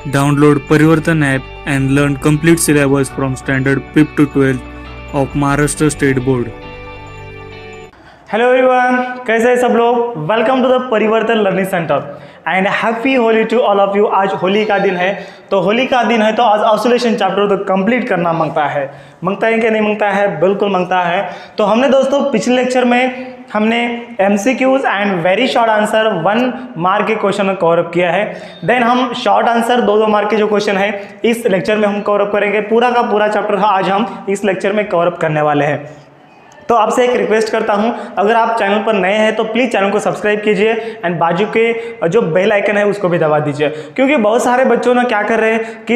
Download Parivartan app and learn complete syllabus from standard 5th to 12th of Maharashtra State Board. Hello everyone, कैसे हैं सब लोग। Welcome to the Parivartan learning centre and happy Holi to all of you. आज होली का दिन है, तो होली का दिन है तो आज ऑसिलेशन चैप्टर तो कंप्लीट करना मांगता है कि नहीं मांगता है? बिल्कुल मांगता है। तो हमने दोस्तों पिछले लेक्चर में हमने MCQs and very short answer 1 mark के क्वेश्चन को कवर अप किया है। देन हम शॉर्ट आंसर 2 मार्क के जो क्वेश्चन है इस लेक्चर में हम कवर अप करेंगे। पूरा का पूरा चैप्टर आज हम इस लेक्चर में कवर अप करने वाले हैं। तो आपसे एक रिक्वेस्ट करता हूं, अगर आप चैनल पर नए हैं तो प्लीज़ चैनल को सब्सक्राइब कीजिए एंड बाजू के जो बेल आइकन है उसको भी दबा दीजिए, क्योंकि बहुत सारे बच्चों ने क्या कर रहे हैं कि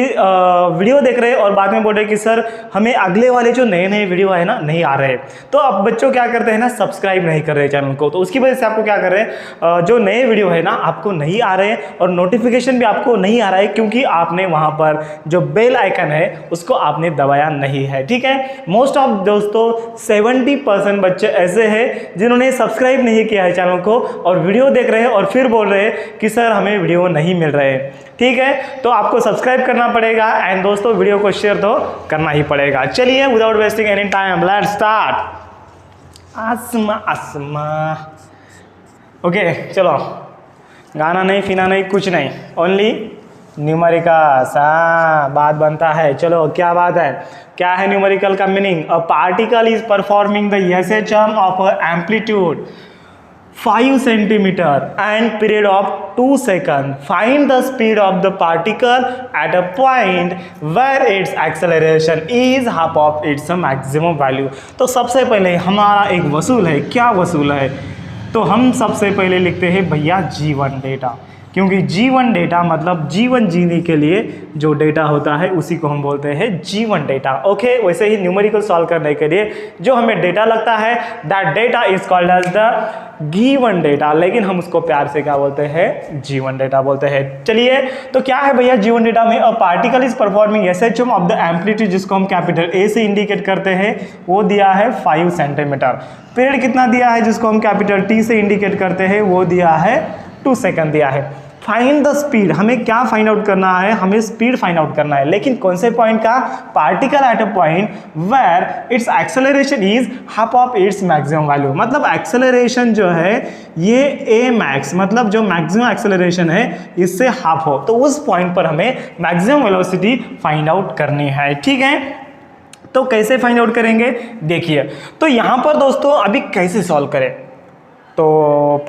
वीडियो देख रहे हैं और बाद में बोल रहे हैं कि सर हमें अगले वाले जो नए वीडियो है ना नहीं आ रहे। तो अब बच्चों क्या करते हैं ना, सब्सक्राइब नहीं कर रहे चैनल को, तो उसकी वजह से आपको क्या कर रहे हैं, जो नए वीडियो है ना आपको नहीं आ रहे हैं और नोटिफिकेशन भी आपको नहीं आ रहा है, क्योंकि आपने वहाँ पर जो बेल आइकन है उसको आपने दबाया नहीं है। ठीक है, मोस्ट ऑफ दोस्तों 70% बच्चे ऐसे हैं जिन्होंने सब्सक्राइब नहीं किया है चैनल को और वीडियो देख रहे हैं और फिर बोल रहे हैं कि सर हमें वीडियो नहीं मिल रहे हैं। ठीक है, तो आपको सब्सक्राइब करना पड़ेगा एंड दोस्तों वीडियो को शेयर तो करना ही पड़ेगा। चलिए without wasting any time let's start. Asma Asma okay, चलो गाना नहीं, पीना नहीं, कुछ नहीं, ओनली न्यूमेरिकल्स। बात बनता है। चलो क्या बात है, क्या है न्यूमेरिकल का meaning? A particle is performing the SHM of a amplitude 5 centimeter and period of 2 seconds. Find the speed of the particle at a point where its acceleration is half of its maximum value. तो सबसे पहले हमारा एक वसूल है। क्या वसूल है? तो हम सबसे पहले लिखते हैं भैया जीवन डेटा, क्योंकि जीवन डेटा मतलब जीवन जीने के लिए जो डेटा होता है उसी को हम बोलते हैं जीवन डेटा। ओके, वैसे ही न्यूमेरिकल सॉल्व करने के लिए जो हमें डेटा लगता है that data is called as the given data, लेकिन हम उसको प्यार से क्या बोलते हैं? जीवन डेटा बोलते हैं। चलिए, तो क्या है भैया जीवन डेटा में? A particle is performing SHM of the amplitude, जिसको हम कैपिटल A से इंडिकेट करते हैं, वो दिया है 5 सेंटीमीटर। पीरियड कितना दिया है जिसको हम कैपिटल T से इंडिकेट करते हैं, वो दिया है 2 सेकंड दिया है। फाइंड द स्पीड, हमें क्या फाइंड आउट करना है? हमें स्पीड फाइंड आउट करना है, लेकिन कौन से पॉइंट का? Particle at a point where its acceleration is half of its maximum value. मतलब एक्सेलरेशन जो है ये A मैक्स, मतलब जो मैक्सिमम एक्सेलरेशन है इससे हाफ हो, तो उस पॉइंट पर हमें मैक्सिमम वेलोसिटी फाइंड आउट करनी है। ठीक है, तो कैसे फाइंड आउट करेंगे देखिए। तो यहाँ पर दोस्तों अभी कैसे सॉल्व करें, तो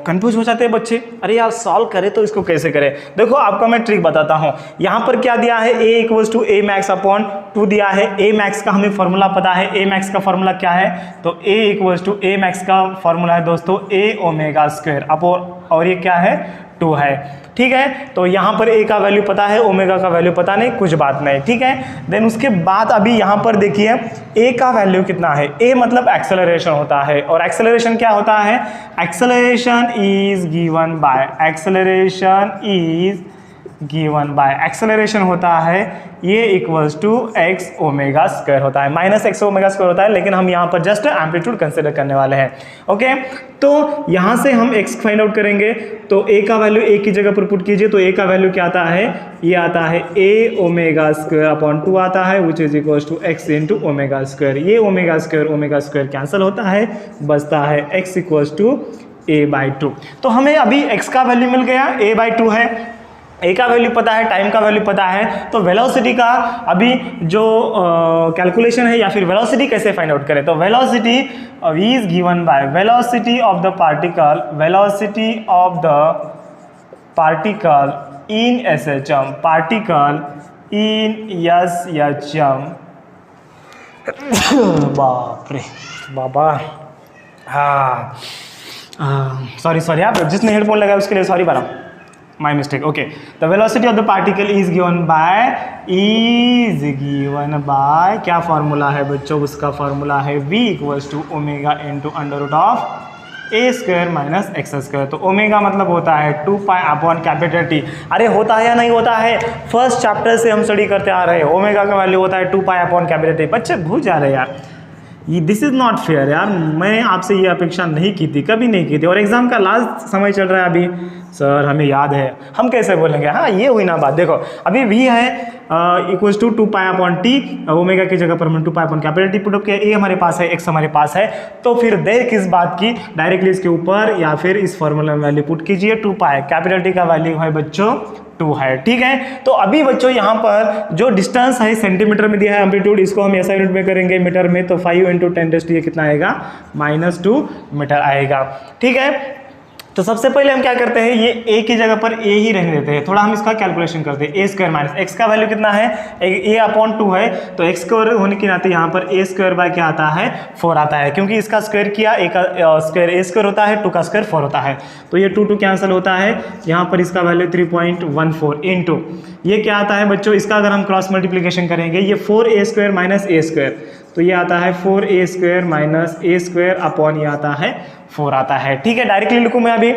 कंफ्यूज हो जाते हैं बच्चे, अरे यार सॉल्व करें तो इसको कैसे करें। देखो आपको मैं ट्रिक बताता हूँ। यहाँ पर क्या दिया है? A = A max अपॉन 2 दिया है। A max का हमें फॉर्मूला पता है। A max का फॉर्मूला क्या है? तो A = A max का फॉर्मूला है दोस्तों A ω² अपॉन, और ये क्या है? 2 है। ठीक है, तो यहाँ पर A का वैल्यू पता है, ओमेगा का वैल्यू पता नहीं, कुछ बात नहीं। ठीक है, देन उसके बाद अभी यहाँ पर देखिए A का वैल्यू कितना है? A मतलब एक्सेलरेशन होता है, और एक्सेलरेशन क्या होता है? Acceleration is given bye acceleration होता है ये इक्वल्स टू x ω² होता है, -x ω² होता है, लेकिन हम यहाँ पर जस्ट एम्पलीट्यूड कंसिडर करने वाले हैं। ओके, तो यहाँ से हम x फाइंड आउट करेंगे, तो a का वैल्यू a की जगह पर पुट कीजिए, तो a का वैल्यू क्या आता है? ये आता है A ω² अपॉन 2 आता है, which is equals to x into ω²। ये ω² कैंसिल होता है, बचता है x इक्वल्स टू A/2। तो हमें अभी x का वैल्यू मिल गया, A/2 है, A का वैल्यू पता है, टाइम का वैल्यू पता है, तो वेलोसिटी का अभी जो कैलकुलेशन है या फिर वेलोसिटी कैसे फाइंड आउट करें? तो velocity is given by velocity of the particle in SHM, particle in SHM। बाप रे बाबा, हाँ सॉरी आप जिसने हेडफोन लगाया उसके लिए सॉरी बना, my mistake. Okay, the velocity of the particle is given by क्या फॉर्मूला है बच्चों? उसका फॉर्मूला है v = omega into √A² - x²। तो ओमेगा मतलब होता है 2π अपॉन कैपिटल T। अरे होता है या नहीं होता है? फर्स्ट चैप्टर से हम स्टडी करते आ रहे हैं, ओमेगा का वैल्यू होता है 2π अपॉन कैपिटल T। बच्चे भूल जा रहे हैं यार, दिस इज़ नॉट फेयर यार, मैं आपसे ये अपेक्षा नहीं की थी, कभी नहीं की थी, और एग्ज़ाम का लास्ट समय चल रहा है अभी। सर हमें याद है, हम कैसे बोलेंगे, हाँ ये हुई ना बात। देखो अभी वी है इक्वल्स टू 2π/t, ओमेगा की जगह पर हम 2π/T पुट अप किया, ए हमारे पास है, एक्स हमारे पास है, तो फिर देर किस बात की, डायरेक्टली इसके ऊपर या फिर इस फॉर्मूला में वैल्यू पुट कीजिए। 2π T का वैल्यू है बच्चों 2 है, ठीक है। तो अभी बच्चों यहाँ पर जो डिस्टेंस है सेंटीमीटर में दिया है, एम्पलीट्यूड, इसको हम ऐसा यूनिट में करेंगे मीटर में, तो 5 × 10⁻⁻⁴ कितना आएगा, -2 मीटर आएगा, ठीक है। तो सबसे पहले हम क्या करते हैं, ये ए की जगह पर ए ही रहने देते हैं, थोड़ा हम इसका कैलकुलेशन करते हैं। a² माइनस एक्स का वैल्यू कितना है, a/2 है, तो एक्स स्क्वायर होने के नाते यहाँ पर a² क्या आता है, 4 आता है, क्योंकि इसका स्क्वायर किया, ए का स्क्वायर a² होता है, 2 का स्क्वायर 4 होता है, तो ये 2 कैंसिल होता है, यहाँ पर इसका वैल्यू 3.14 इंटू ये क्या आता है बच्चों, इसका अगर हम क्रॉस मल्टीप्लीकेशन करेंगे, ये 4a² माइनस a², तो ये आता है 4a² माइनस a² अपॉन ये आता है 4 आता है, ठीक है। डायरेक्टली लिखूँ मैं, अभी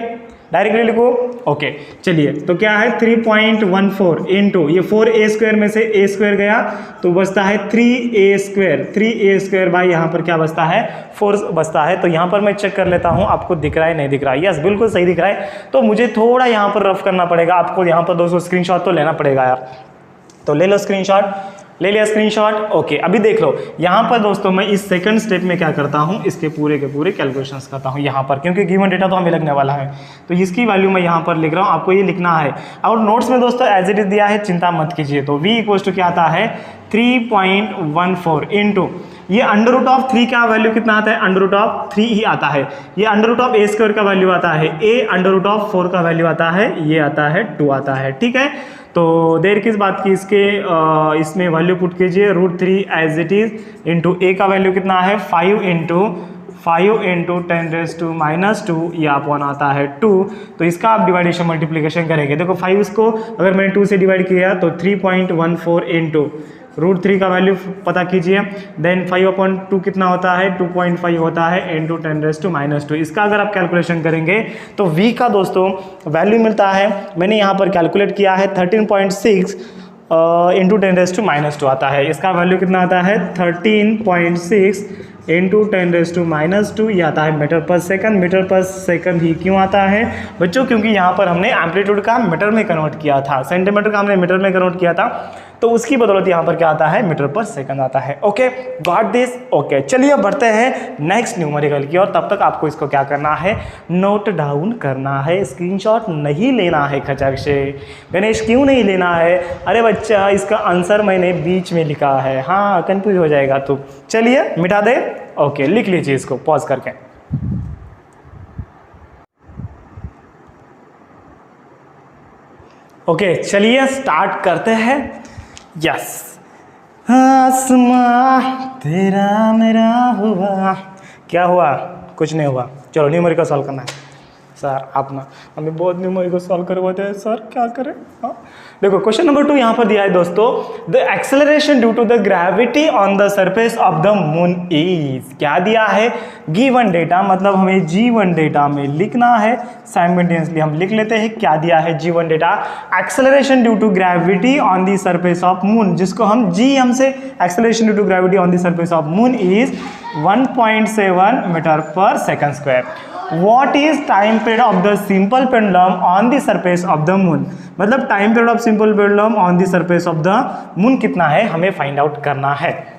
डायरेक्टली लिखो, ओके। चलिए तो क्या है 3.14 इंटू ये 4a² में से a² गया तो बचता है 3a² बाई यहाँ पर क्या बचता है, 4 बचता है। तो यहाँ पर मैं चेक कर लेता हूँ आपको दिख रहा है नहीं दिख रहा है, यस बिल्कुल सही दिख रहा है। तो मुझे थोड़ा यहाँ पर रफ करना पड़ेगा, आपको यहाँ पर दोस्तों स्क्रीनशॉट तो लेना पड़ेगा यार, तो ले लो स्क्रीनशॉट, ले लिया स्क्रीनशॉट, ओके। अभी देख लो यहाँ पर दोस्तों मैं इस सेकंड स्टेप में क्या करता हूँ, इसके पूरे के पूरे कैलकुलेशंस करता हूँ यहाँ पर, क्योंकि गिवन डेटा तो हमें लगने वाला है, तो इसकी वैल्यू मैं यहाँ पर लिख रहा हूँ, आपको ये लिखना है। और नोट्स में दोस्तों एज इट इज दिया है, चिंता मत कीजिए। तो v इक्वल्स टू क्या आता है 3.14 इंटू ये √3 का वैल्यू कितना आता है, √3 ही आता है। ये √a² का वैल्यू आता है, a√4 का वैल्यू आता है, ये आता है 2 आता है, ठीक है। तो देर किस बात की, इसके इसमें वैल्यू पुट कीजिए √3 एज इट इज इंटू ए का वैल्यू कितना है 5 × 10⁻², ये अपॉन आता है 2। तो इसका आप डिवाइडेशन मल्टीप्लिकेशन करेंगे, देखो 5 इसको अगर मैंने 2 से डिवाइड किया तो 3.14 इंटू √3 का वैल्यू पता कीजिए, देन 5/2 कितना होता है 2.5 होता है इंटू 10⁻²। इसका अगर आप कैलकुलेशन करेंगे तो v का दोस्तों वैल्यू मिलता है, मैंने यहाँ पर कैलकुलेट किया है 13.6 इंटू 10⁻² आता है। इसका वैल्यू कितना आता है 13.6 इंटू 10⁻², ये आता है metre per second. Metre per second ही क्यों आता है बच्चों, क्योंकि यहाँ पर हमने एम्पलीट्यूड का मीटर में कन्वर्ट किया था, सेंटीमीटर का हमने मीटर में कन्वर्ट किया था, तो उसकी बदौलत यहाँ पर क्या आता है मीटर पर सेकंड आता है। Okay got this, okay. चलिए बढ़ते हैं नेक्स्ट न्यूमेरिकल की और तब तक आपको इसको क्या करना है, नोट डाउन करना है, स्क्रीनशॉट नहीं लेना है खचक से। गणेश क्यों नहीं लेना है, अरे बच्चा इसका आंसर मैंने बीच में लिखा है, हाँ कंफ्यूज हो जाएगा तो चलिए मिटा दे, ओके लिख लीजिए इसको पॉज करके। ओके चलिए स्टार्ट करते हैं, यस। आसमां तेरा मेरा हुआ, क्या हुआ, कुछ नहीं हुआ। चलो न्यूमेरिकल सॉल्व करना है। सर आप ना हमें बहुत न्यूमेरिकल सॉल्व करवाते हैं सर, क्या करें। हाँ देखो क्वेश्चन नंबर 2 यहाँ पर दिया है दोस्तों, the acceleration due to the gravity on the surface of the moon is, क्या दिया है गिवन डेटा, मतलब हमें जी1 डेटा में लिखना है, साइमल्टेनियसली हम लिख लेते हैं क्या दिया है जी1 data. Acceleration due to gravity on the surface of moon, जिसको हम जी हमसे acceleration due to gravity on the surface of moon is 1.7 metre per second square. What is time period of the simple pendulum on the surface of the moon, मतलब time period of simple pendulum on the surface of the moon कितना है हमें find out करना है।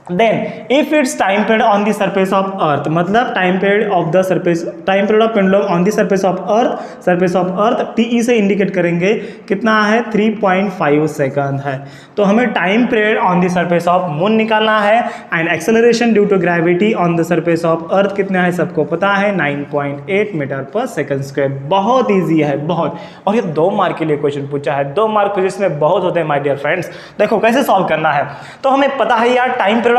Then if it's time period on the surface of earth, मतलब time period of the surface, time period of pendulum on the surface of earth, surface of earth T से indicate करेंगे कितना है 3.5 second है। तो हमें time period on the surface of moon निकालना है and acceleration due to gravity on the surface of earth कितना है सबको पता है 9.8 मीटर पर सेकंड स्क्वायर। बहुत ईजी है बहुत, और ये 2 मार्क के लिए क्वेश्चन पूछा है, 2 मार्क जिसमें बहुत होते हैं माय डियर फ्रेंड्स। देखो कैसे सॉल्व करना है, तो हमें पता है यार टाइम पीरियड ऑफ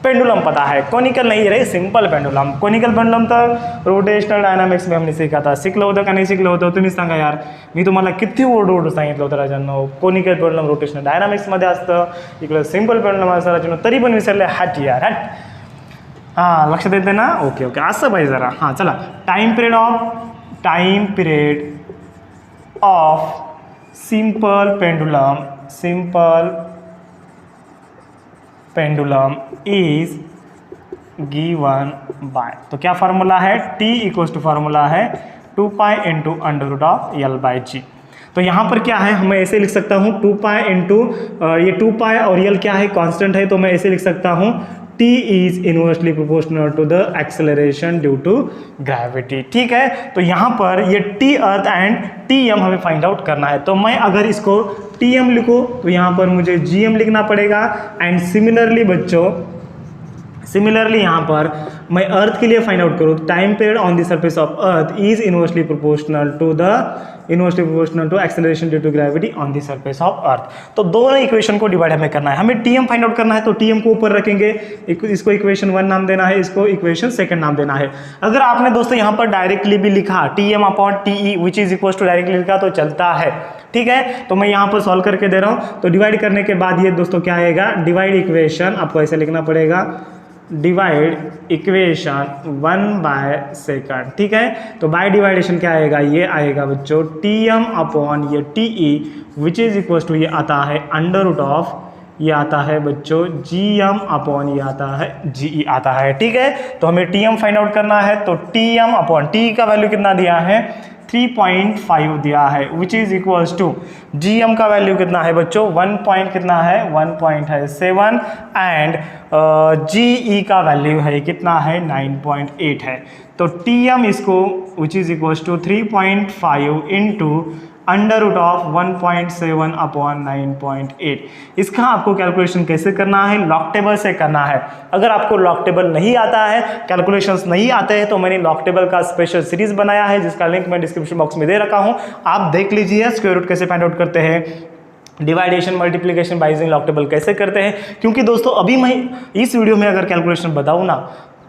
पेंडुलम पता है, कोनिकल नहीं रहे सिंपल पेंडुलम। कोनिकल पेंडुलम तर रोटेशनल डायनामिक्स में हमने सीखा था, शिकलं होतं का नाही शिकलं होतं तुम्हीच सांगा यार, मी तुम्हाला किती वर्ड सांगितलं होतं राजांनो। कोनिकल पेंडुलम रोटेशनल डायनामिक्समध्ये असतं, इकडं सिंपल पेंडुलम असतं राजांनो, तरी पण विसरले हट यार हट। हां लक्षात येते ना, ओके ओके असं पाहिजे जरा। हां चला, time period of simple pendulum is given by, तो क्या फार्मूला है, t इक्वल्स टू फार्मूला है 2 pi into under root of L by G. तो यहाँ पर क्या है, मैं ऐसे लिख सकता हूँ 2 पाई इंटू ये 2 पाई और यल क्या है, कांस्टेंट है, तो मैं ऐसे लिख सकता हूँ t is inversely proportional to the acceleration due to gravity. ठीक है, तो यहाँ पर ये t अर्थ एंड tm हमें फाइंड आउट करना है। तो मैं अगर इसको tm लिखूँ तो यहाँ पर मुझे gm लिखना पड़ेगा। एंड सिमिलरली बच्चों, सिमिलरली यहाँ पर मैं अर्थ के लिए फाइंड आउट करूँ, time period on the surface of earth is inversely proportional to acceleration due to gravity on the surface of earth. तो दोनों इक्वेशन को डिवाइड हमें करना है, हमें टीएम फाइंड आउट करना है, तो टीएम को ऊपर रखेंगे, इसको इक्वेशन 1 नाम देना है, इसको इक्वेशन 2 नाम देना है। अगर आपने दोस्तों यहाँ पर डायरेक्टली भी लिखा TM upon TE which is equal to directly लिखा तो चलता है। ठीक है, तो मैं यहाँ पर सॉल्व करके दे रहा हूँ। तो डिवाइड करने के बाद ये दोस्तों क्या आएगा, डिवाइड इक्वेशन आपको ऐसे लिखना पड़ेगा, डिवाइड इक्वेशन 1 बाय सेकंड। ठीक है, तो बाय डिवाइडेशन क्या आएगा, ये आएगा बच्चों टीएम अपॉन ये TE which is equal to ये आता है अंडर रूट ऑफ, ये आता है बच्चों जीएम अपॉन ये आता है जीई आता है। ठीक है, तो हमें टीएम फाइंड आउट करना है, तो टीएम अपॉन टी का वैल्यू कितना दिया है 3.5 दिया है which is equals to GM का वैल्यू कितना है बच्चों 1 पॉइंट कितना है 1.7 एंड जीई का वैल्यू है कितना है 9.8 है। तो टीएम इसको which is equals to 3.5 into under root of 1.7 upon 9.8। इसका आपको कैलकुलेशन कैसे करना है, लॉग टेबल से करना है। अगर आपको लॉग टेबल नहीं आता है, कैलकुलेशंस नहीं आते हैं, तो मैंने लॉग टेबल का स्पेशल सीरीज बनाया है जिसका लिंक मैं डिस्क्रिप्शन बॉक्स में दे रखा हूं, आप देख लीजिए। स्क्वायर रूट कैसे फाइंड आउट करते हैं, division multiplication by using log table कैसे करते हैं, क्योंकि दोस्तों अभी मैं इस वीडियो में अगर कैलकुलेशन बताऊँ ना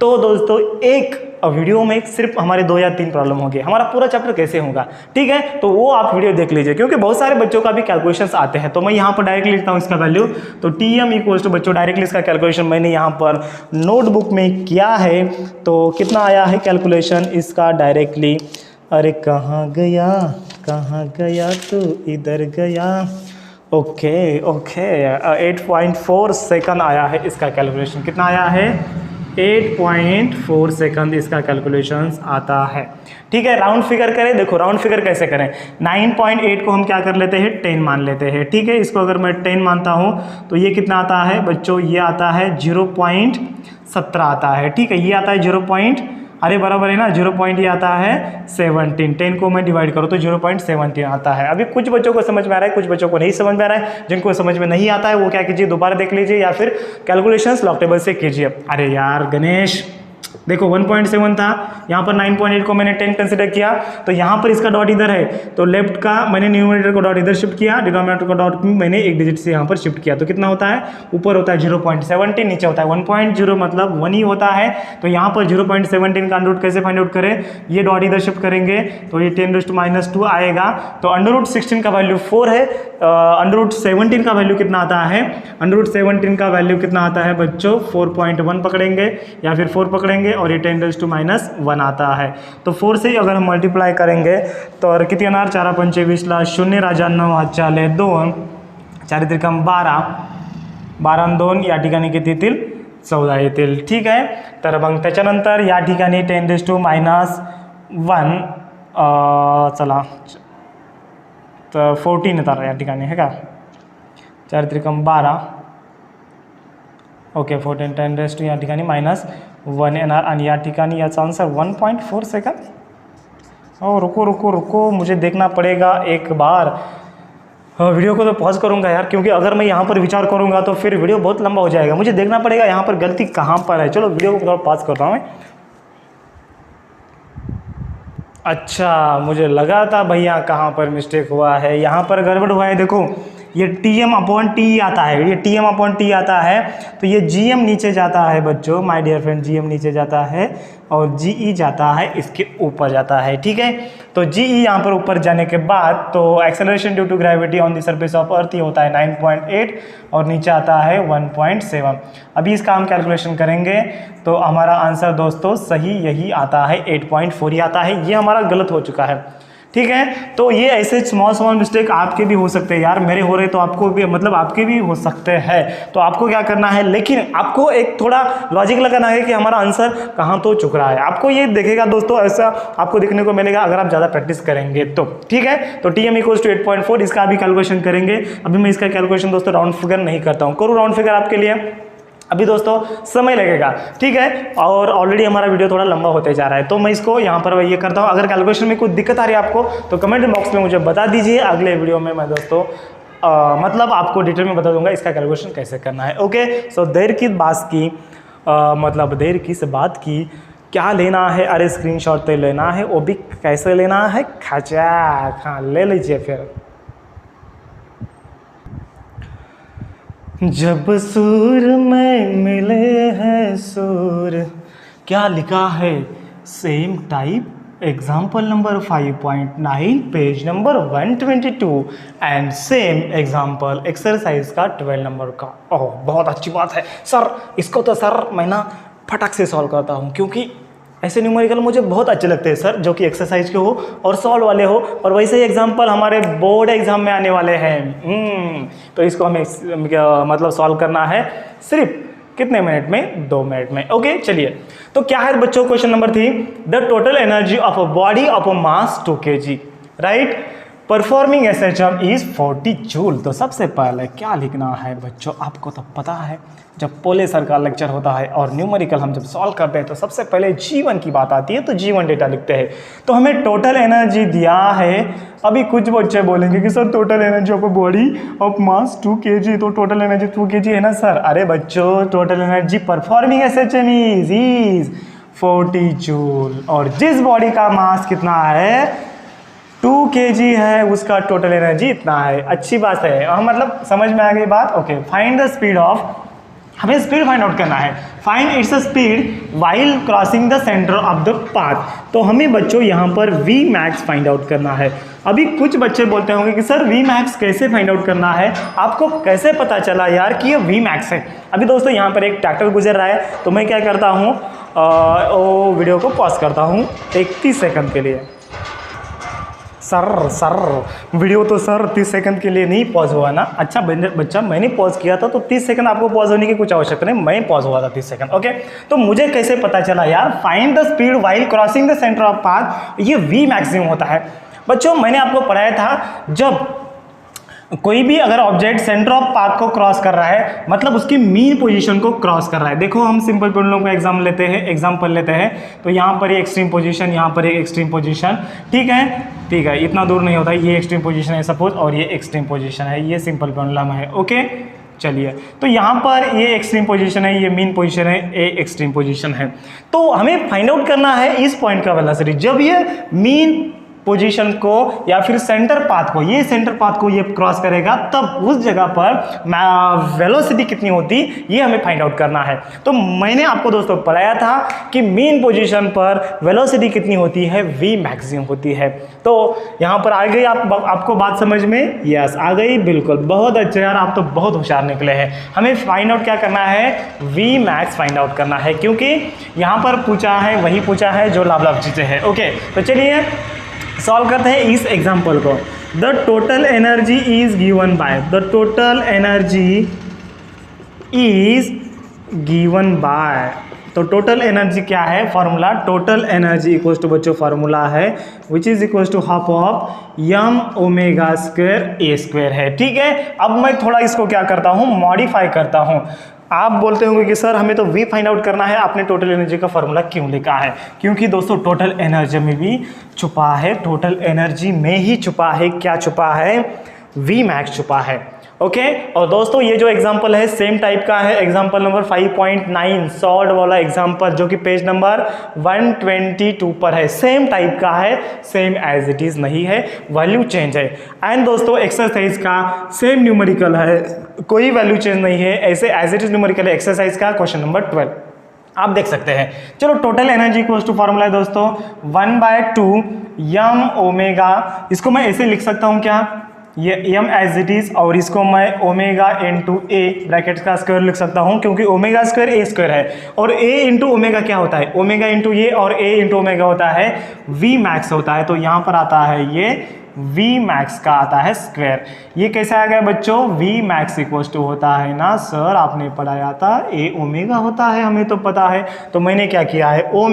तो दोस्तों एक वीडियो में सिर्फ हमारे 2 या 3 प्रॉब्लम होंगे, हमारा पूरा चैप्टर कैसे होगा। ठीक है, तो वो आप वीडियो देख लीजिए, क्योंकि बहुत सारे बच्चों का भी कैलकुलेशंस आते हैं। तो मैं यहाँ पर डायरेक्टली लिखता हूँ इसका वैल्यू, तो टीएम इक्वल्स टू बच्चों डायरेक्टली इसका कैलकुलेशन मैंने यहाँ पर नोटबुक में किया है। तो कितना आया है कैलकुलेशन इसका डायरेक्टली, अरे कहाँ गया तू इधर गया, ओके 8.4 सेकंड आया है इसका कैलकुलेशन। कितना आया है 8.4 सेकंड इसका कैलकुलेशंस आता है। ठीक है, राउंड फिगर करें, देखो राउंड फिगर कैसे करें, 9.8 को हम क्या कर लेते हैं 10 मान लेते हैं। ठीक है, इसको अगर मैं 10 मानता हूँ तो ये कितना आता है बच्चों, ये आता है 0.17 आता है। ठीक है, ये आता है 0. अरे बराबर है ना, 0. ये आता है 17, 10 को मैं डिवाइड करूँ तो 0.17 आता है। अभी कुछ बच्चों को समझ में आ रहा है, कुछ बच्चों को नहीं समझ में आ रहा है। जिनको समझ में नहीं आता है वो क्या कीजिए, दोबारा देख लीजिए या फिर कैलकुलेशंस लॉग टेबल से कीजिए। अरे यार गणेश, देखो 1.7 था, यहाँ पर 9.8 को मैंने 10 कंसिडर किया, तो यहाँ पर इसका डॉट इधर है, तो लेफ्ट का मैंने न्यूमरेटर को डॉट इधर शिफ्ट किया, डिनोमिनेटर को डॉट मैंने एक डिजिट से यहाँ पर शिफ्ट किया, तो कितना होता है, ऊपर होता है 0.17, नीचे होता है 1.0, मतलब 1 ही होता है। तो यहाँ पर 0.17 का अंडर रूट कैसे फाइंड आउट करें, ये डॉट इधर शिफ्ट करेंगे तो ये 10⁻² आएगा। तो अंडर रूट 16 का वैल्यू 4 है, अंडर रूट 17 का वैल्यू कितना आता है, अंडर रूट 17 का वैल्यू कितना आता है बच्चों 4.1 पकड़ेंगे या फिर 4 पकड़ेंगे और ये 10⁻1 आता है। तो 4 से अगर हम मल्टीप्लाई करेंगे तो और किती येणार 4 पंचे 20 0 राजा 9 हातच्याले 2 4 त्रिकम 12 12 2 या ठिकाणी किती येतील 14 येतील। ठीक आहे, तर मग त्याच्यानंतर या ठिकाणी 10⁻1 चला तर 14 येतात या ठिकाणी है का, 4 त्रिकम 12 ओके 14 10 या ठिकाणी -1 येणार आणि या ठिकाणी याचा आंसर 1.4 सेकंड। ओ रुको मुझे देखना पड़ेगा एक बार, वीडियो को तो पॉज करूंगा यार, क्योंकि अगर मैं यहाँ पर विचार करूंगा तो फिर वीडियो बहुत लंबा हो जाएगा। मुझे देखना पड़ेगा यहाँ पर गलती कहाँ पर है। चलो वीडियो को थोड़ा पॉज कर रहा हूँ मैं। अच्छा, मुझे लगा था भैया कहाँ पर मिस्टेक हुआ है, यहाँ पर गड़बड़ हुआ है। देखो ये TM/T आता है, ये TM/T आता है, तो ये GM नीचे जाता है बच्चों, माय डियर फ्रेंड, GM नीचे जाता है और GE जाता है इसके ऊपर जाता है। ठीक है, तो GE यहाँ पर ऊपर जाने के बाद तो acceleration due to gravity on the surface of earth ये होता है 9.8 और नीचे आता है 1.7। अभी इसका हम कैलकुलेशन करेंगे तो हमारा आंसर दोस्तों सही यही आता है 8.4 ही आता है, ये हमारा गलत हो चुका है। ठीक है। तो ये ऐसे स्मॉल मिस्टेक आपके भी हो सकते हैं यार, मेरे हो रहे तो आपको भी, मतलब आपके भी हो सकते हैं। तो आपको क्या करना है, लेकिन आपको एक थोड़ा लॉजिक लगाना है कि हमारा आंसर कहाँ तो चुक रहा है। आपको ये देखेगा दोस्तों, ऐसा आपको देखने को मिलेगा अगर आप ज़्यादा प्रैक्टिस करेंगे तो, ठीक है। तो TM = 8.4, इसका अभी कैलकुलेशन करेंगे। अभी मैं इसका कैलकुलेशन दोस्तों राउंड फिगर नहीं करता हूँ, करूँ राउंड फिगर आपके लिए, अभी दोस्तों समय लगेगा, ठीक है। और ऑलरेडी हमारा वीडियो थोड़ा लंबा होते जा रहा है, तो मैं इसको यहाँ पर ये करता हूँ। अगर कैलकुलेशन में कोई दिक्कत आ रही है आपको तो कमेंट बॉक्स में मुझे बता दीजिए, अगले वीडियो में मैं दोस्तों मतलब आपको डिटेल में बता दूंगा इसका कैलकुलेशन कैसे करना है। ओके, सो देर की बात की मतलब देर की से बात की, क्या लेना है, अरे स्क्रीनशॉट तो लेना है, वो भी कैसे लेना है, खचा, हाँ ले लीजिए फिर। जब सुर में मिले हैं सुर, क्या लिखा है, same type, example number 5.9 page number 122 and same example exercise का 12 नंबर का। ओह बहुत अच्छी बात है सर, इसको तो सर मैं ना फटक से सॉल्व करता हूँ, क्योंकि ऐसे न्यूमेरिकल मुझे बहुत अच्छे लगते हैं सर, जो कि एक्सरसाइज के हो और सॉल्व वाले हो, और वैसे ही एग्जाम्पल हमारे बोर्ड एग्जाम में आने वाले हैं। तो इसको हमें मतलब सॉल्व करना है सिर्फ कितने मिनट में, 2 मिनट में। ओके चलिए, तो क्या है बच्चों, question number 3, the total energy of a body of a mass 2 kg, right, performing SHM is 40 joule. तो सबसे पहले क्या लिखना है बच्चों, आपको तो पता है, जब पोले सर का लेक्चर होता है और न्यूमेरिकल हम जब सॉल्व करते हैं तो सबसे पहले जीवन की बात आती है, तो जीवन डेटा लिखते हैं। तो हमें टोटल एनर्जी दिया है। अभी कुछ बच्चे बोलेंगे कि sir total energy of a body of mass 2 kg, तो टोटल एनर्जी 2 kg है ना सर। अरे बच्चों, total energy performing SHM is 40 joule, और जिस बॉडी का मास कितना है 2 kg है, उसका टोटल एनर्जी इतना है। अच्छी बात है, मतलब समझ में आ गई बात। Okay, find the speed of, हमें स्पीड फाइंड आउट करना है, find its speed while crossing the centre of the path. तो हमें बच्चों यहाँ पर Vmax फाइंड आउट करना है। अभी कुछ बच्चे बोलते होंगे कि सर Vmax कैसे फाइंड आउट करना है, आपको कैसे पता चला यार कि ये Vmax है। अभी दोस्तों यहाँ पर एक ट्रैक्टर गुजर रहा है, तो मैं क्या करता हूँ, वो वीडियो को पॉज करता हूँ 31 सेकंड के लिए। सर वीडियो तो सर 30 सेकंड के लिए नहीं पॉज हुआ ना। अच्छा बच्चा, मैंने पॉज किया था तो 30 सेकंड आपको पॉज होने की कुछ आवश्यकता नहीं, मैं पॉज हुआ था 30 सेकंड। ओके, तो मुझे कैसे पता चला यार, find the speed while crossing the centre of path, ये Vmax होता है। बच्चों मैंने आपको पढ़ाया था, जब कोई भी अगर ऑब्जेक्ट सेंटर ऑफ पाथ को क्रॉस कर रहा है, मतलब उसकी मीन पोजीशन को क्रॉस कर रहा है। देखो हम सिंपल प्रॉब्लम का एग्जांपल लेते हैं, तो यहाँ पर ये एक्सट्रीम पोजीशन, यहाँ पर एक एक्सट्रीम पोजीशन, ठीक है, इतना दूर नहीं होता है, ये एक्सट्रीम पोजीशन है सपोज, और ये एक्सट्रीम पोजीशन है, ये सिंपल प्रॉब्लम है। ओके चलिए, तो यहाँ पर ये एक्सट्रीम पोजीशन है, ये मीन पोजीशन है, ये एक्सट्रीम पोजीशन है। तो हमें फाइंड आउट करना है इस पॉइंट का वेलोसिटी, जब ये मीन पोजीशन को या फिर सेंटर पाथ को, ये सेंटर पाथ को ये क्रॉस करेगा, तब उस जगह पर वेलोसिटी कितनी होती, ये हमें फाइंड आउट करना है। तो मैंने आपको दोस्तों पढ़ाया था कि मीन पोजीशन पर वेलोसिटी कितनी होती है, Vmax होती है। तो यहाँ पर आ गई आपको बात समझ में, यस आ गई, बिल्कुल, बहुत अच्छे यार, आप तो बहुत होशियार निकले हैं। हमें फाइंड आउट क्या करना है, Vmax फाइंड आउट करना है, क्योंकि यहाँ पर पूछा है, वही पूछा है जो लाभ चीजें है। ओके, तो चलिए सॉल्व करते हैं इस एग्जाम्पल को। The total energy is given by, the total energy is given by, तो टोटल एनर्जी क्या है, formula total energy equals to बच्चों फॉर्मूला है which is equals to half of m omega square a square है। ठीक है, अब मैं थोड़ा इसको क्या करता हूँ, मॉडिफाई करता हूँ। आप बोलते होंगे कि सर हमें तो V फाइंड आउट करना है, आपने टोटल एनर्जी का फॉर्मूला क्यों लिखा है? क्योंकि दोस्तों टोटल एनर्जी में भी छुपा है, टोटल एनर्जी में ही छुपा है, क्या छुपा है, Vmax छुपा है। ओके, और दोस्तों ये जो एग्जांपल है सेम टाइप का है, एग्जांपल नंबर 5.9 सॉल्व वाला एग्जांपल जो कि पेज नंबर 122 पर है, सेम टाइप का है, सेम एज इट इज नहीं है, वैल्यू चेंज है। एंड दोस्तों एक्सरसाइज का सेम न्यूमेरिकल है, कोई वैल्यू चेंज नहीं है, ऐसे एज इट इज न्यूमेरिकल है एक्सरसाइज का क्वेश्चन नंबर 12 आप देख सकते हैं। चलो total energy equals to formula है दोस्तों 1/2 m ओमेगा, इसको मैं ऐसे लिख सकता हूं क्या, ये एम एज इट इज, और इसको मैं ओमेगा इंटू ए ब्रैकेट का स्क्वायर लिख सकता हूँ, क्योंकि ओमेगा स्क्वायर ए स्क्वायर है, और ए इंटू ओमेगा क्या होता है, ओमेगा इंटू ए, और ए इंटू ओमेगा होता है वी मैक्स होता है। तो यहाँ पर आता है ये वी मैक्स का आता है स्क्वायर। ये कैसे आ गया बच्चों, वी मैक्स इक्वल्स टू होता है ना सर, आपने पढ़ाया था ए ओमेगा होता है, हमें तो पता है। तो मैंने क्या किया है, ओ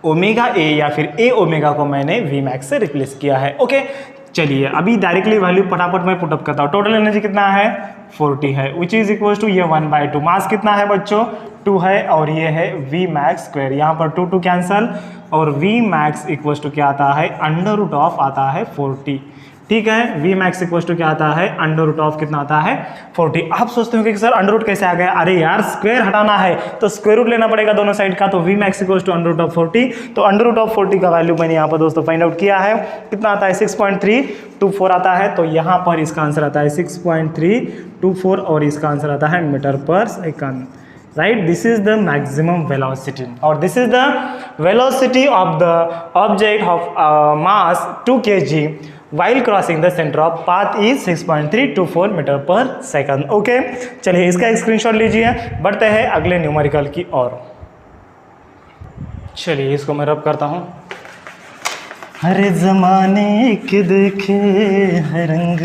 ओमेगा ए या फिर ए ओमेगा को मैंने वी मैक्स से रिप्लेस किया है। ओके, चलिए अभी डायरेक्टली वैल्यू फटाफट मैं पुटअप करता हूँ। टोटल एनर्जी कितना है, 40 है, विच इज इक्वल टू ये 1/2। मास कितना है बच्चों, 2 है, और ये है वी मैक्स स्क्वायर। यहाँ पर 2 कैंसल, और वी मैक्स इक्वल टू क्या आता है, अंडर रूट ऑफ आता है 40। ठीक है, वी मैक्स इक्वल टू क्या आता है, अंडर रूट ऑफ कितना आता है, 40। आप सोचते हो कि सर अंडर रूट कैसे आ गया, अरे यार स्क्वायर हटाना है तो स्क्वायर रूट लेना पड़ेगा दोनों साइड का। तो v max equal to under root of 40। तो अंडर रूट ऑफ 40 का वैल्यू मैंने यहाँ पर दोस्तों फाइंड आउट किया है, कितना आता है, 6.324 आता है। तो यहाँ पर इसका आंसर आता है 6.324, और इसका आंसर आता है metre per second. right, this is the maximum velocity, or this is the velocity of the object of mass 2 kg while crossing the center of path is 6.324 metre per second. Okay, चलिए इसका एक screenshot लीजिए, बढ़ते हैं अगले numerical की ओर। चलिए इसको मैं रब करता हूँ। हर जमाने के देखे है रंग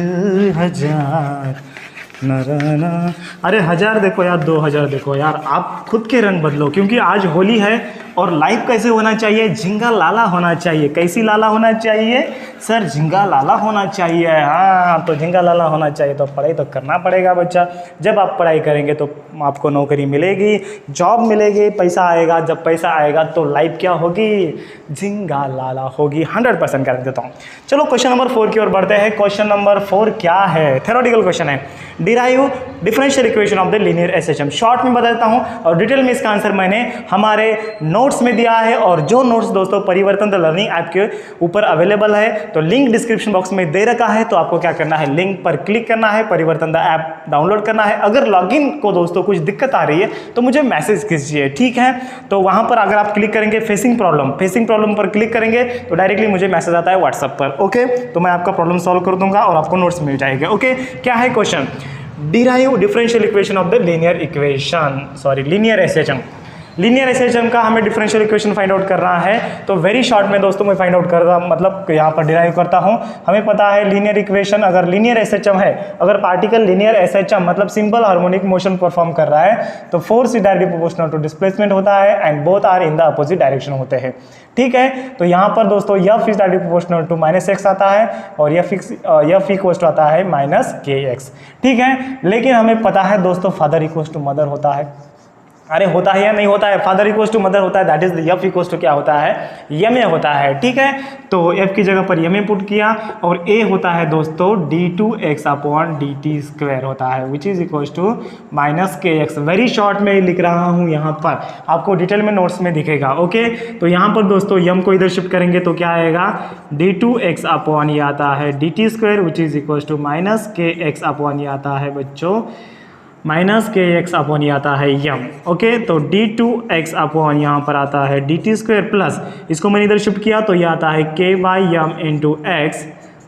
हजार, ना अरे 1000 देखो यार, 2000 देखो यार, आप खुद के रंग बदलो, क्योंकि आज होली है और लाइफ कैसे होना चाहिए, झिंगा लाला होना चाहिए। कैसी लाला होना चाहिए सर, झिंगा लाला होना चाहिए। हाँ, तो झिंगा लाला होना चाहिए तो पढ़ाई तो करना पड़ेगा बच्चा। जब आप पढ़ाई करेंगे तो आपको नौकरी मिलेगी, जॉब मिलेगी, पैसा आएगा। जब पैसा आएगा तो लाइफ क्या होगी, झिंगा लाला होगी, 100% गारंटी देता हूँ। चलो क्वेश्चन नंबर 4 की ओर बढ़ते हैं। क्वेश्चन नंबर 4 क्या है, थ्योरेटिकल क्वेश्चन है, derive differential equation of the linear SHM. Short में बता देता हूँ, और डिटेल में इसका आंसर मैंने हमारे नोट्स में दिया है, और जो नोट्स दोस्तों परिवर्तन द लर्निंग ऐप के ऊपर अवेलेबल है, तो लिंक डिस्क्रिप्शन बॉक्स में दे रखा है। तो आपको क्या करना है, लिंक पर क्लिक करना है, परिवर्तन द ऐप डाउनलोड करना है। अगर लॉगिन को दोस्तों कुछ दिक्कत आ रही है तो मुझे मैसेज कीजिए, ठीक है। तो वहां पर अगर आप क्लिक करेंगे फेसिंग प्रॉब्लम पर क्लिक करेंगे तो डायरेक्टली मुझे मैसेज आता है व्हाट्सएप पर। ओके, तो मैं आपका प्रॉब्लम सॉल्व कर दूंगा और आपको नोट्स मिल जाएगा। ओके, क्या है question, derive differential equation of the linear SHM. Linear SHM का हमें डिफरेंशियल इक्वेशन फाइंड आउट करना है। तो वेरी शॉर्ट में दोस्तों मैं फाइंड आउट कर रहा, मतलब यहाँ पर डिराइव करता हूँ। हमें पता है लीनियर इक्वेशन, अगर लीनियर एसएचएम है, अगर पार्टिकल लीनियर एसएचएम मतलब सिंपल हार्मोनिक मोशन परफॉर्म कर रहा है, तो force is directly proportional to displacement होता है, and both are in the opposite direction होते हैं। ठीक है, तो यहाँ पर दोस्तों F is directly proportional to -x आता है, और एफ इक्वल्स टू आता है -kx। ठीक है, लेकिन हमें पता है दोस्तों फादर इक्वल्स टू मदर होता है। अरे होता है या नहीं होता है, फादर इक्वल्स टू मदर होता है, that is F equals to क्या होता है, यम ए होता है। ठीक है, तो एफ की जगह पर यम ए पुट किया, और ए होता है दोस्तों d2x/dt² होता है, which is equals to -kx। Very short में लिख रहा हूँ यहाँ पर, आपको डिटेल में नोट्स में दिखेगा। ओके, तो यहाँ पर दोस्तों यम को इधर शिफ्ट करेंगे तो क्या आएगा, d2x/ ये आता है dt², which is equals to -kx/ ये आता है बच्चों -kx/ ये आता है यम। ओके, तो d2x/ यहाँ पर आता है dt² प्लस इसको मैंने इधर शिफ्ट किया तो ये आता है k/m into x,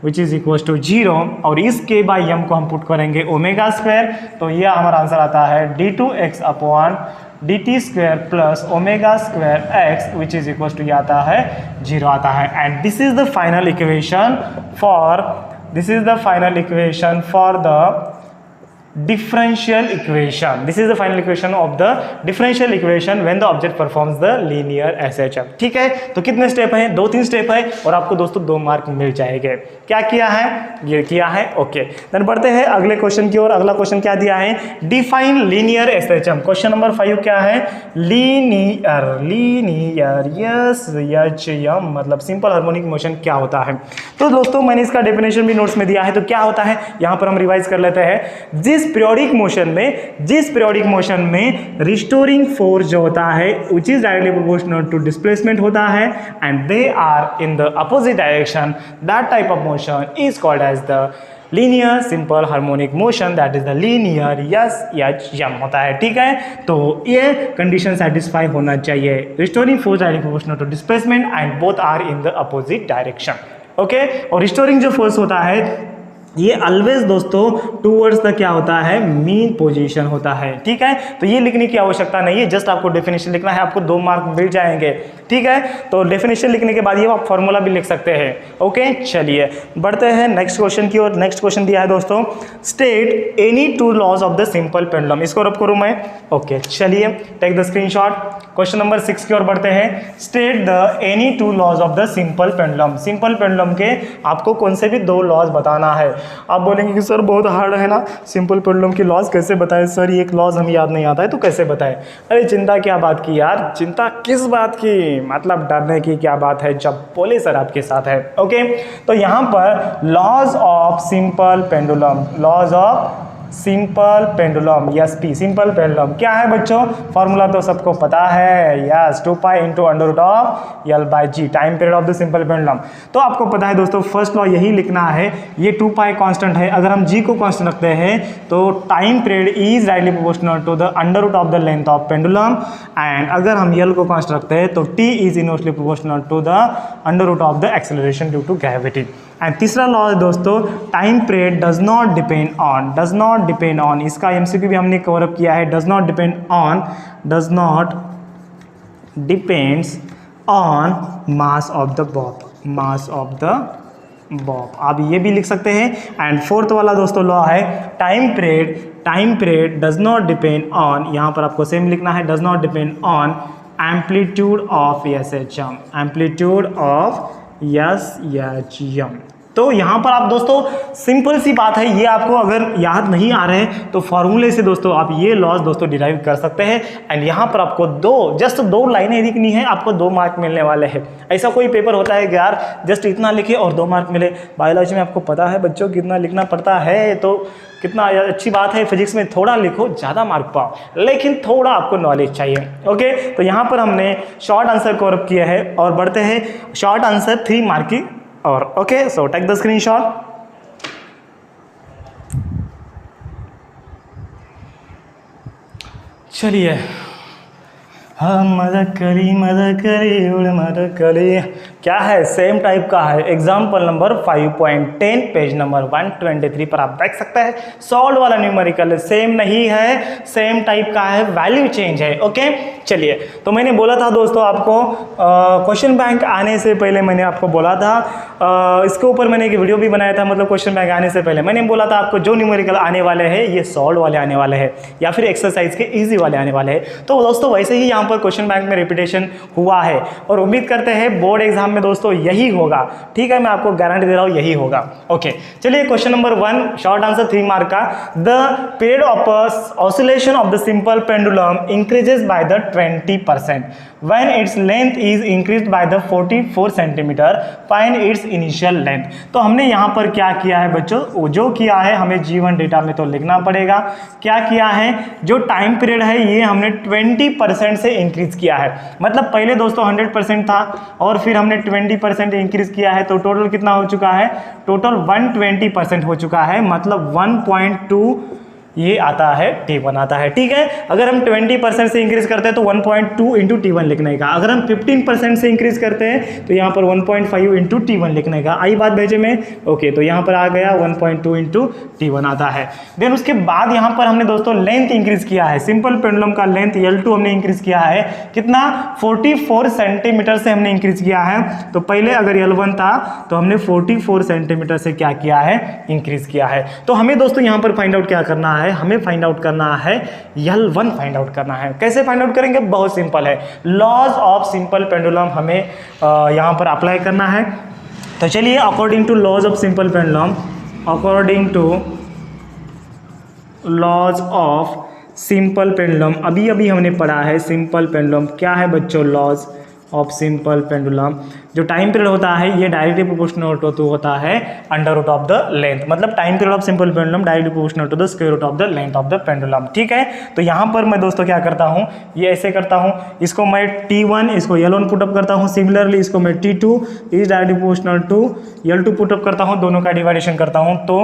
which is equals to 0, और इस k/m को हम पुट करेंगे ओमेगा²। तो ये हमारा आंसर आता है d2x/dt² प्लस ओमेगा² विच इज इक्वल्स टू ये आता है 0 आता है। And this is the final equation for the differential equation. This is the final equation of the differential equation when the object performs the linear SHM. ठीक है, तो कितने स्टेप हैं, 2-3 स्टेप है, और आपको दोस्तों 2 मार्क मिल जाएंगे। क्या किया है, ये किया है। ओके, देन बढ़ते हैं अगले क्वेश्चन की ओर। अगला क्वेश्चन क्या दिया है, define linear SHM। Question number 5 क्या है, लीनियर यस एच एम मतलब सिंपल हार्मोनिक मोशन क्या होता है। तो दोस्तों मैंने इसका डेफिनेशन भी नोट्स में दिया है। तो क्या होता है, यहाँ पर हम रिवाइज कर लेते हैं। जिस पीरियोडिक मोशन में रिस्टोरिंग फोर्स जो होता है which is directly proportional to displacement होता है, and they are in the opposite direction, that type of motion is called as the linear simple harmonic motion, that is the linear SHM होता है। ठीक है, तो ये कंडीशन सेटिस्फाई होना चाहिए, restoring force directly proportional to displacement and both are in the opposite direction. Okay. और restoring जो फोर्स होता है ये ऑलवेज दोस्तों टूवर्ड्स द क्या होता है, मीन पोजीशन होता है, ठीक है। तो ये लिखने की आवश्यकता नहीं है, जस्ट आपको डेफिनेशन लिखना है, आपको 2 मार्क मिल जाएंगे, ठीक है। तो डेफिनेशन लिखने के बाद ये आप फॉर्मूला भी लिख सकते हैं, ओके। चलिए बढ़ते हैं नेक्स्ट क्वेश्चन की ओर। नेक्स्ट क्वेश्चन दिया है दोस्तों, state any 2 laws of the simple pendulum. इसको रब करूं मैं, ओके। चलिए take the screenshot. Question number 6 की ओर बढ़ते हैं। State the any 2 laws of the simple pendulum. Simple pendulum के आपको कौन से भी 2 लॉज बताना है। आप बोलेंगे कि सर बहुत हार्ड है ना, सिंपल पेंडुलम की लॉज कैसे बताएं सर, ये एक लॉज हमें याद नहीं आता है तो कैसे बताएं। अरे चिंता क्या बात की यार, चिंता किस बात की, मतलब डरने की क्या बात है जब बोले सर आपके साथ है, ओके। तो यहाँ पर laws of simple pendulum, laws of simple pendulum, yes P, simple pendulum क्या है बच्चों, फॉर्मूला तो सबको पता है, yes 2 pi into under root of L by G, time period of the simple pendulum. तो आपको पता है दोस्तों फर्स्ट लॉ यही लिखना है, ये 2 पाई कांस्टेंट है, अगर हम जी को कांस्टेंट रखते हैं तो time period is directly proportional to the under root of the length of pendulum, and अगर हम एल को कांस्टेंट रखते हैं तो T is inversely proportional to the under root of the acceleration due to gravity. And तीसरा law है दोस्तों, time period does not depend on, does not depend on, इसका एमसीक्यू भी हमने कवर अप किया है, does not depend on, does not depends on mass of the Bob, mass of the Bob, आप ये भी लिख सकते हैं। एंड फोर्थ वाला दोस्तों लॉ है, time period does not depend on, यहाँ पर आपको सेम लिखना है, does not depend on amplitude of S H M, amplitude of S H M. तो यहाँ पर आप दोस्तों सिंपल सी बात है, ये आपको अगर याद नहीं आ रहे हैं तो फॉर्मूले से दोस्तों आप ये लॉज दोस्तों डिराइव कर सकते हैं। एंड यहाँ पर आपको जस्ट दो लाइनें लिखनी है, आपको 2 मार्क मिलने वाले हैं। ऐसा कोई पेपर होता है कि यार जस्ट इतना लिखे और 2 मार्क मिले, बायोलॉजी में आपको पता है बच्चों कितना लिखना पड़ता है, तो कितना अच्छी बात है, फिजिक्स में थोड़ा लिखो ज़्यादा मार्क पाओ, लेकिन थोड़ा आपको नॉलेज चाहिए, ओके। तो यहाँ पर हमने शॉर्ट आंसर कवर अप किया है और बढ़ते हैं शॉर्ट आंसर 3 मार्क की और, okay. So take the screenshot. चलिए, हाँ मदद करी उड़ मदद करी, क्या है, सेम टाइप का है, एग्जाम्पल नंबर 5.10 पेज नंबर 123 पर आप देख सकते हैं। सॉल्व वाला न्यूमेरिकल सेम नहीं है, सेम टाइप का है, वैल्यू चेंज है, ओके। चलिए, तो मैंने बोला था दोस्तों आपको क्वेश्चन बैंक आने से पहले मैंने आपको बोला था, इसके ऊपर मैंने एक वीडियो भी बनाया था, मतलब क्वेश्चन बैंक आने से पहले मैंने बोला था आपको जो न्यूमेरिकल आने वाले हैं ये सॉल्व वाले आने वाले हैं या फिर एक्सरसाइज के ईजी वाले आने वाले हैं। तो दोस्तों वैसे ही यहाँ पर क्वेश्चन बैंक में रिपीटेशन हुआ है और उम्मीद करते हैं बोर्ड एग्जाम में दोस्तों यही होगा, ठीक है, मैं आपको गारंटी दे रहा हूँ यही होगा, ओके। चलिए question number 1 short answer 3 mark का, the period of oscillation of the simple pendulum increases by the 20% when its length is increased by the 44 centimeter, find its initial length। तो हमने यहाँ पर क्या किया है बच्चों, जो किया है हमें G1 डेटा में तो लिखना पड़ेगा, क्या किया है, जो टाइम पीरियड है ये हमने 20% से इंक्रीज किया है, मतलब पहले दोस्तों 100% था और फिर हमने 20% इंक्रीज किया है, तो टोटल कितना हो चुका है, टोटल 120% हो चुका है, मतलब 1.2 ये आता है T1 आता है, ठीक है। अगर हम 20% से इंक्रीज करते हैं तो 1.2 इंटू T1 लिखने का, अगर हम 15% से इंक्रीज करते हैं तो यहाँ पर 1.5 इंटू T1 लिखने का, आई बात भेजे में, ओके। तो यहाँ पर आ गया 1.2 इंटू T1 आता है। देन उसके बाद यहाँ पर हमने दोस्तों लेंथ इंक्रीज किया है, सिंपल पेंडुलम का लेंथ L2 हमने इंक्रीज किया है, कितना 44 सेंटीमीटर से हमने इंक्रीज किया है। तो पहले अगर L1 था तो हमने 44 सेंटीमीटर से क्या किया है, इंक्रीज किया है। तो हमें दोस्तों यहाँ पर फाइंड आउट क्या करना है, हमें फाइंड आउट करना है L1 फाइंड आउट करना है। कैसे फाइंड आउट करेंगे, बहुत सिंपल है, लॉज ऑफ सिंपल पेंडुलम हमें यहाँ पर अप्लाई करना है। तो चलिए according to laws of simple pendulum, according to laws of simple pendulum, अभी अभी हमने पढ़ा है सिंपल पेंडुलम क्या है बच्चों, लॉज ऑफ सिंपल पेंडुलम, जो टाइम पीरियड होता है ये डायरेक्टली प्रोपोर्शनल टू होता है under root of the length, मतलब time period of simple pendulum directly proportional to the square root of the length of the pendulum, ठीक है। तो यहाँ पर मैं दोस्तों क्या करता हूँ, ये ऐसे करता हूँ, इसको मैं T1 इसको L1 पुटअप करता हूँ, सिमिलरली इसको मैं T2 is directly proportional to L2 put up करता हूँ, दोनों का डिवाइडेशन करता हूँ, तो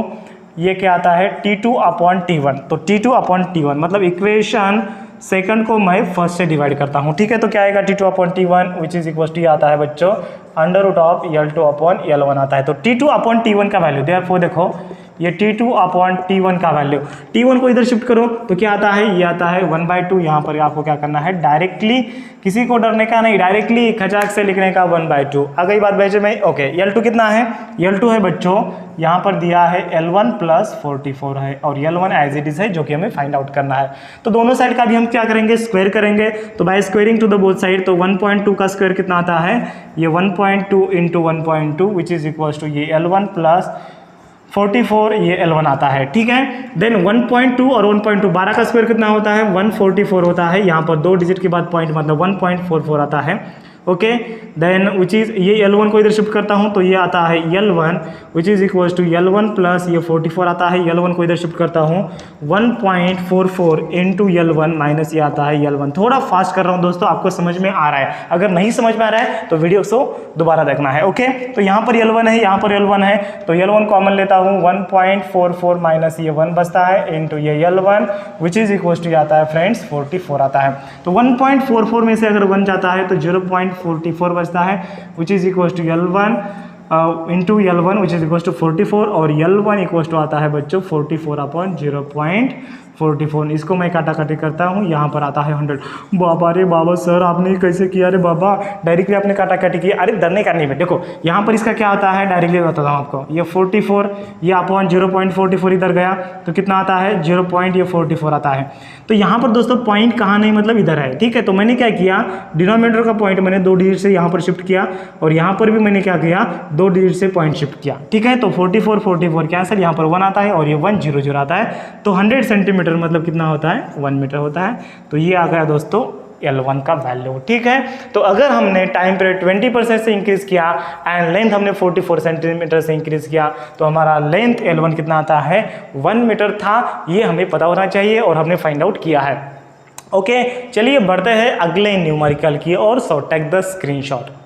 ये क्या आता है T2 अपॉन T1, तो T2 अपॉन T1 मतलब इक्वेशन सेकंड को मैं फर्स्ट से डिवाइड करता हूँ, ठीक है। तो क्या आएगा T2 upon T1 which is equal to आता है बच्चों under root of L2 upon L1 आता है। तो T2 अपॉन T1 का वैल्यू देयरफॉर देखो ये T2 अपॉन T1 का वैल्यू, T1 को इधर शिफ्ट करो तो क्या आता है, ये आता है 1/2। यहाँ पर आपको क्या करना है, डायरेक्टली किसी को डरने का नहीं, डायरेक्टली खचाक से लिखने का 1/2। आ गई बात बेचे में, ओके। L2 कितना है, L2 है बच्चों यहाँ पर दिया है L1 प्लस 44 है और L1 एज इट इज है, जो कि हमें फाइंड आउट करना है। तो दोनों साइड का भी हम क्या करेंगे, स्क्वायर करेंगे। तो by squaring to the both side, तो 1.2 का स्क्वायर कितना आता है, ये 1.2 into 1.2 which is equal to ये L1 प्लस 44 ये L1 आता है, ठीक है। देन 1.2 और 1.2 12 का स्क्वायर कितना होता है, 144 होता है। यहाँ पर 2 डिजिट के बाद पॉइंट मतलब 1.44 आता है, ओके। देन विच इज ये L1 को इधर शिफ्ट करता हूँ तो ये आता है L1 which is equal to L1 plus ये 44 आता है। L1 को इधर शिफ्ट करता हूँ 1.44 इंटू L1 माइनस ये आता है L1। थोड़ा फास्ट कर रहा हूँ दोस्तों, आपको समझ में आ रहा है। अगर नहीं समझ में आ रहा है तो वीडियो को दोबारा देखना है, ओके। तो यहाँ पर L1 है, यहाँ पर L1 है, तो L1 कॉमन लेता हूँ 1.44 माइनस ये 1 बचता है इंटू ये L1 which is equal to आता है फ्रेंड्स 44 आता है। तो 1.44 में से अगर 1 जाता है तो 0.44 बचता है which is equal to L1 into L1 which is equal to 44 और L1 इक्वल टू आता है बच्चों 44 अपॉन 0.44। इसको मैं काटा काटी करता हूँ, यहाँ पर आता है 100। बाबा रे बाबा सर आपने कैसे किया रे बाबा, डायरेक्टली आपने काटा काटी किया। अरे डरने का नहीं है, देखो यहाँ पर इसका क्या आता है, डायरेक्टली बताता हूँ आपको। ये 44 ये अपॉन 0.44 इधर गया तो कितना आता है 0.44 आता है। तो यहाँ पर दोस्तों पॉइंट कहाँ नहीं, मतलब इधर है, ठीक है। तो मैंने क्या किया, डिनोमिनेटर का पॉइंट मैंने 2 डिजिट से यहाँ पर शिफ्ट किया और यहाँ पर भी मैंने क्या किया, 2 डिजिट से पॉइंट शिफ्ट किया, ठीक है। तो 44 कैंसिल, यहाँ पर 1 आता है और ये 100 आता है। तो 100 सेंटीमीटर मतलब कितना होता है, 1 मीटर होता है। तो ये आ गया दोस्तों L1 का वैल्यू, ठीक है। तो अगर हमने टाइम पीरियड 20% से इंक्रीज किया एंड लेंथ हमने 44 सेंटीमीटर से इंक्रीज किया तो हमारा लेंथ L1 कितना आता है, 1 मीटर था। ये हमें पता होना चाहिए और हमने फाइंड आउट किया है, ओके। चलिए बढ़ते हैं अगले न्यूमेरिकल की और सो टेक द स्क्रीनशॉट।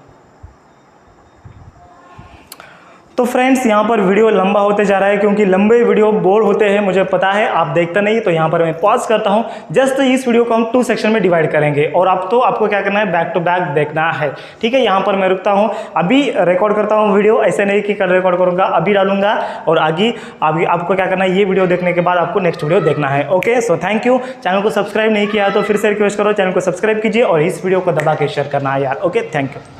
तो फ्रेंड्स यहाँ पर वीडियो लंबा होते जा रहा है क्योंकि लंबे वीडियो बोर होते हैं, मुझे पता है, आप देखते नहीं। तो यहाँ पर मैं पॉज करता हूँ। जस्ट इस वीडियो को हम 2 सेक्शन में डिवाइड करेंगे और अब तो आपको क्या करना है, बैक टू बैक देखना है, ठीक है। यहाँ पर मैं रुकता हूँ, अभी रिकॉर्ड करता हूँ वीडियो, ऐसे नहीं कि कल रिकॉर्ड करूँगा, अभी डालूंगा और आगे अभी आपको क्या करना है, ये वीडियो देखने के बाद आपको नेक्स्ट वीडियो देखना है, okay. So thank you. Channel को सब्सक्राइब नहीं किया तो फिर से रिक्वेस्ट करो, चैनल को सब्सक्राइब कीजिए और इस वीडियो को दबा के शेयर करना है यार, ओके। Thank you.